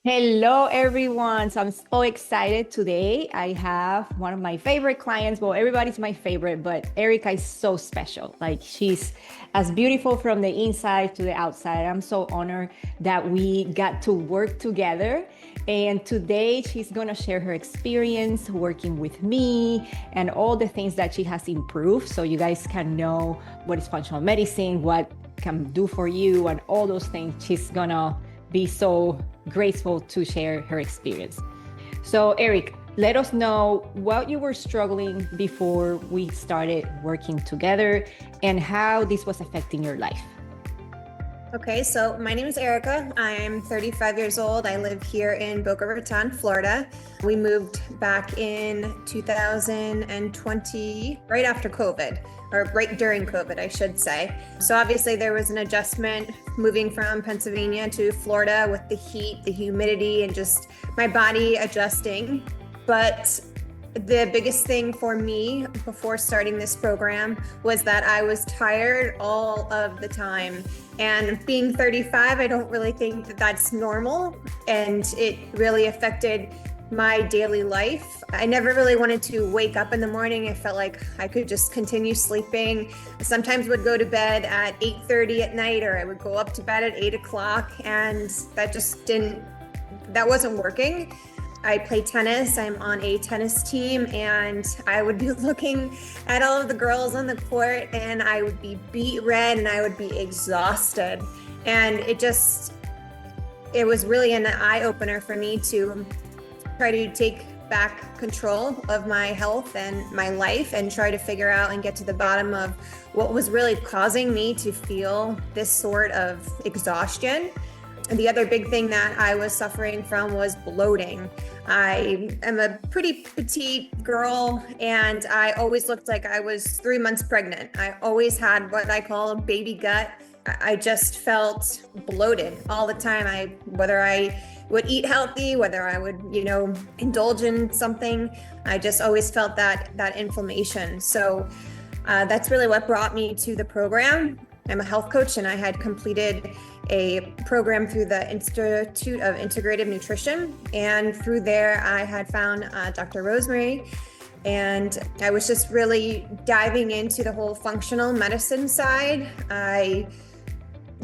Hello, everyone. So I'm so excited today. I have one of my favorite clients. Well, everybody's my favorite, but Erica is so special. Like she's as beautiful from the inside to the outside. I'm so honored that we got to work together. And today she's going to share her experience working with me and all the things that she has improved. So you guys can know what is functional medicine, what can do for you, and all those things. She's going to be so graceful to share her experience. So, Eric, let us know what you were struggling before we started working together and how this was affecting your life. Okay, so my name is Erica. I'm 35 years old. I live here in Boca Raton, Florida. We moved back in 2020, right after COVID, or right during COVID, I should say. So obviously there was an adjustment moving from Pennsylvania to Florida with the heat, the humidity, and just my body adjusting. But the biggest thing for me before starting this program was that I was tired all of the time. And being 35, I don't really think that that's normal. And it really affected my daily life. I never really wanted to wake up in the morning. I felt like I could just continue sleeping. I sometimes would go to bed at 8:30 at night, or I would go up to bed at 8 o'clock. And that wasn't working. I play tennis. I'm on a tennis team, and I would be looking at all of the girls on the court, and I would be beet red and I would be exhausted. And it was really an eye opener for me to try to take back control of my health and my life and try to figure out and get to the bottom of what was really causing me to feel this sort of exhaustion. And the other big thing that I was suffering from was bloating. I am a pretty petite girl, and I always looked like I was 3 months pregnant. I always had what I call a baby gut. I just felt bloated all the time. Whether I would eat healthy, whether I would, indulge in something, I just always felt that inflammation. So that's really what brought me to the program. I'm a health coach, and I had completed a program through the Institute of Integrative Nutrition. And through there, I had found Dr. Rosemary, and I was just really diving into the whole functional medicine side. I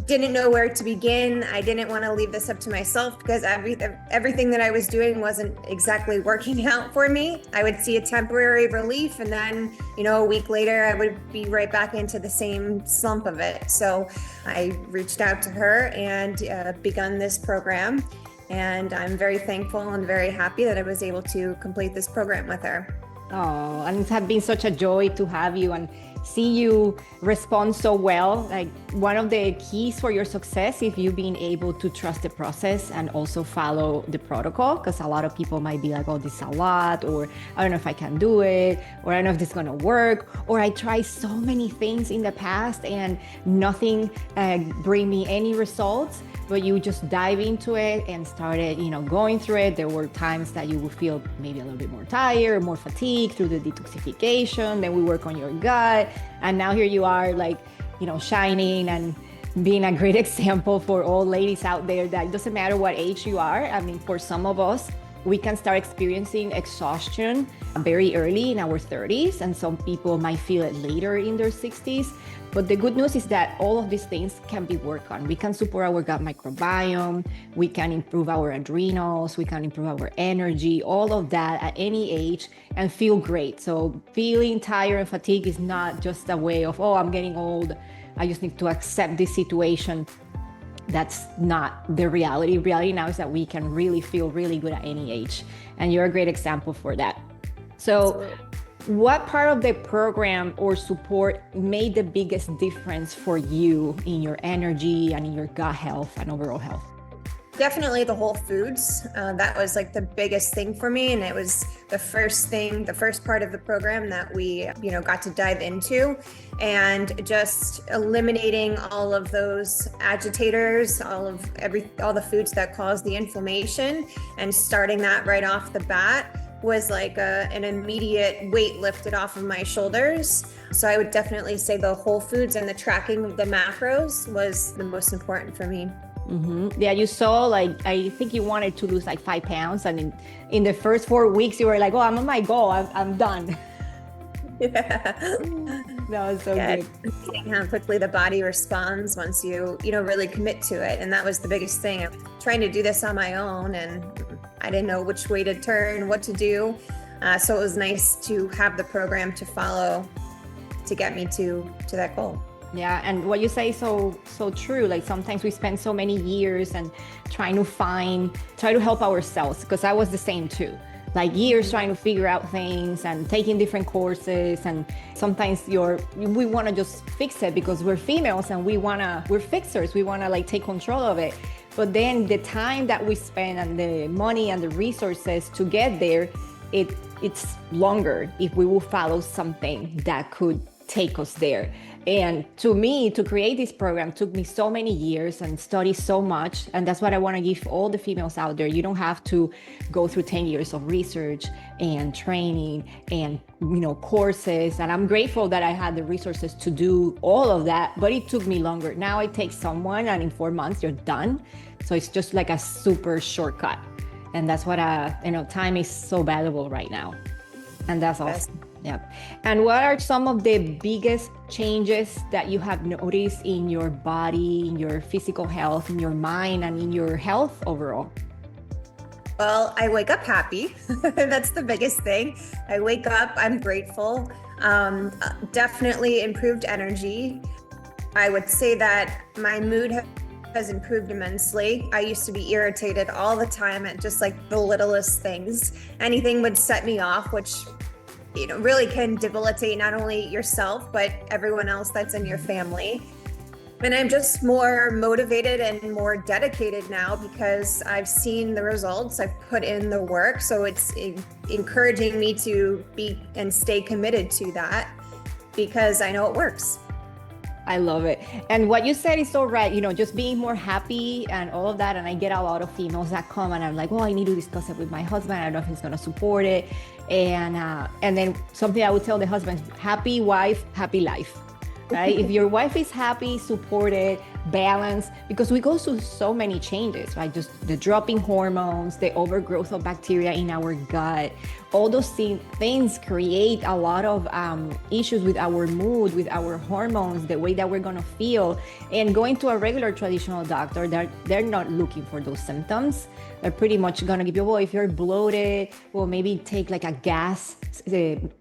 didn't know where to begin. I didn't want to leave this up to myself because everything that I was doing wasn't exactly working out for me. I would see a temporary relief, and then, a week later, I would be right back into the same slump of it. So I reached out to her and begun this program. And I'm very thankful and very happy that I was able to complete this program with her. Oh, and it's been such a joy to have you and see you respond so well. Like one of the keys for your success is you being able to trust the process and also follow the protocol, because a lot of people might be like, oh, this is a lot, or I don't know if I can do it, or I don't know if this is going to work, or I tried so many things in the past and nothing bring me any results. But you just dive into it and started, going through it. There were times that you would feel maybe a little bit more tired, more fatigued through the detoxification. Then we work on your gut. And now here you are, like, shining and being a great example for all ladies out there that it doesn't matter what age you are. I mean, for some of us, we can start experiencing exhaustion very early in our 30s, and some people might feel it later in their 60s. But the good news is that all of these things can be worked on. We can support our gut microbiome, we can improve our adrenals, we can improve our energy, all of that at any age, and feel great. So feeling tired and fatigued is not just a way of, oh, I'm getting old, I just need to accept this situation. That's not the reality. Reality now is that we can really feel really good at any age. And you're a great example for that. So what part of the program or support made the biggest difference for you in your energy and in your gut health and overall health? Definitely the whole foods. That was like the biggest thing for me. And it was the first part of the program that we, got to dive into, and just eliminating all of those agitators, all the foods that cause the inflammation, and starting that right off the bat was like an immediate weight lifted off of my shoulders. So I would definitely say the whole foods and the tracking of the macros was the most important for me. Yeah, you saw like, I think you wanted to lose like 5 pounds, and in the first 4 weeks, you were like, "Oh, I'm on my goal. I'm done." Yeah. That was so Yeah, good. it's amazing how quickly the body responds once you really commit to it. And that was the biggest thing. I'm trying to do this on my own, and I didn't know which way to turn, what to do. So it was nice to have the program to follow to get me to that goal. Yeah, and what you say is so true. Like sometimes we spend so many years and try to help ourselves, because I was the same too. Like years trying to figure out things and taking different courses, and sometimes we want to just fix it because we're females and we're fixers. We want to like take control of it. But then the time that we spend and the money and the resources to get there, it's longer if we will follow something that could take us there. And to me, to create this program took me so many years and study so much. And that's what I want to give all the females out there. You don't have to go through 10 years of research and training and, courses. And I'm grateful that I had the resources to do all of that, but it took me longer. Now it takes someone, and in 4 months you're done. So it's just like a super shortcut. And that's what time is so valuable right now. And that's awesome. Yeah. And what are some of the biggest changes that you have noticed in your body, in your physical health, in your mind, and in your health overall? Well, I wake up happy. That's the biggest thing. I wake up, I'm grateful. Definitely improved energy. I would say that my mood has improved immensely. I used to be irritated all the time at just like the littlest things. Anything would set me off, which really can debilitate not only yourself, but everyone else that's in your family. And I'm just more motivated and more dedicated now because I've seen the results, I've put in the work. So it's encouraging me to be and stay committed to that because I know it works. I love it. And what you said is so right, just being more happy and all of that. And I get a lot of females that come and I'm like, well, I need to discuss it with my husband. I don't know if he's going to support it. And then something I would tell the husband, happy wife, happy life, right? If your wife is happy, supported, balanced, because we go through so many changes, right? Just the dropping hormones, the overgrowth of bacteria in our gut, all those things create a lot of issues with our mood, with our hormones, the way that we're gonna feel. And going to a regular traditional doctor, they're not looking for those symptoms. They're pretty much gonna give you, well, if you're bloated, well, maybe take like a gas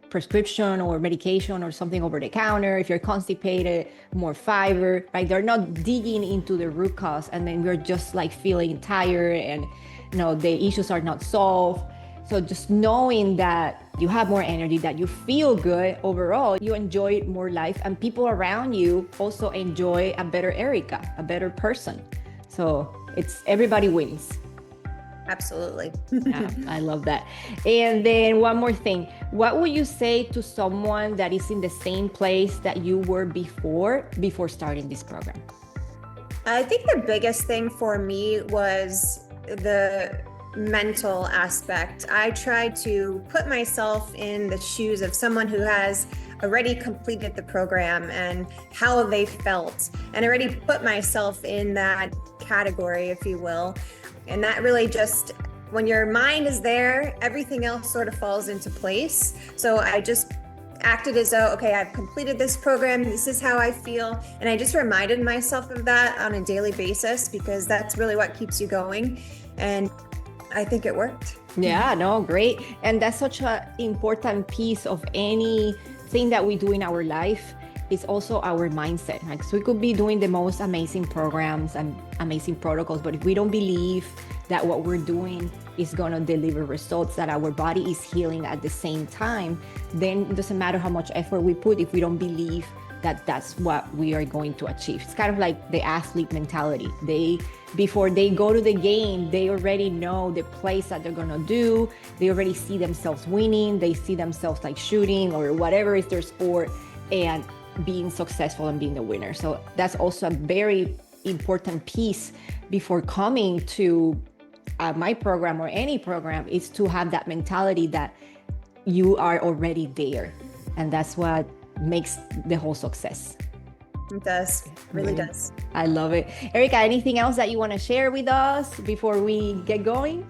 prescription or medication or something over the counter. If you're constipated, more fiber, right? They're not digging into the root cause, and then we're just like feeling tired and the issues are not solved. So just knowing that you have more energy, that you feel good overall, you enjoy more life, and people around you also enjoy a better Erica, a better person. So everybody wins. Absolutely. Yeah, I love that. And then one more thing, what would you say to someone that is in the same place that you were before starting this program? I think the biggest thing for me was the mental aspect. I try to put myself in the shoes of someone who has already completed the program and how they felt, and already put myself in that category, if you will. And that really just, when your mind is there, everything else sort of falls into place. So I just acted as though, okay, I've completed this program, this is how I feel. And I just reminded myself of that on a daily basis because that's really what keeps you going. And I think it worked. Yeah, no, great. And that's such an important piece of anything that we do in our life is also our mindset. Like, so we could be doing the most amazing programs and amazing protocols, but if we don't believe that what we're doing is going to deliver results, that our body is healing at the same time, then it doesn't matter how much effort we put if we don't believe that that's what we are going to achieve. It's kind of like the athlete mentality. Before they go to the game, they already know the plays that they're going to do. They already see themselves winning. They see themselves like shooting or whatever is their sport and being successful and being the winner. So that's also a very important piece before coming to my program or any program, is to have that mentality that you are already there. And that's what makes the whole success. It does. It really does. I love it. Erica, anything else that you want to share with us before we get going?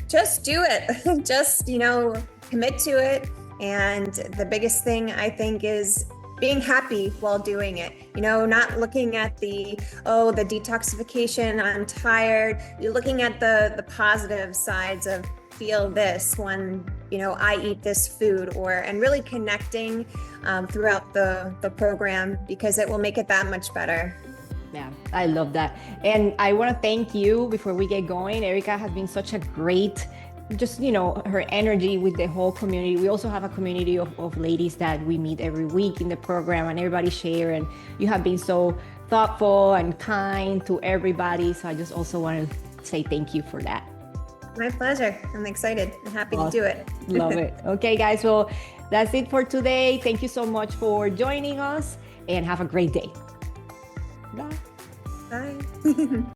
Just do it. Just, commit to it. And the biggest thing I think is being happy while doing it, not looking at the detoxification, I'm tired. You're looking at the positive sides of feel this when, I eat this food, and really connecting throughout the program, because it will make it that much better. Yeah, I love that. And I want to thank you before we get going. Erica has been such a great, her energy with the whole community. We also have a community of ladies that we meet every week in the program, and everybody share. And you have been so thoughtful and kind to everybody. So I just also want to say thank you for that. My pleasure. I'm excited. I'm happy to do it. Love it. Okay, guys. Well, that's it for today. Thank you so much for joining us, and have a great day. Bye. Bye.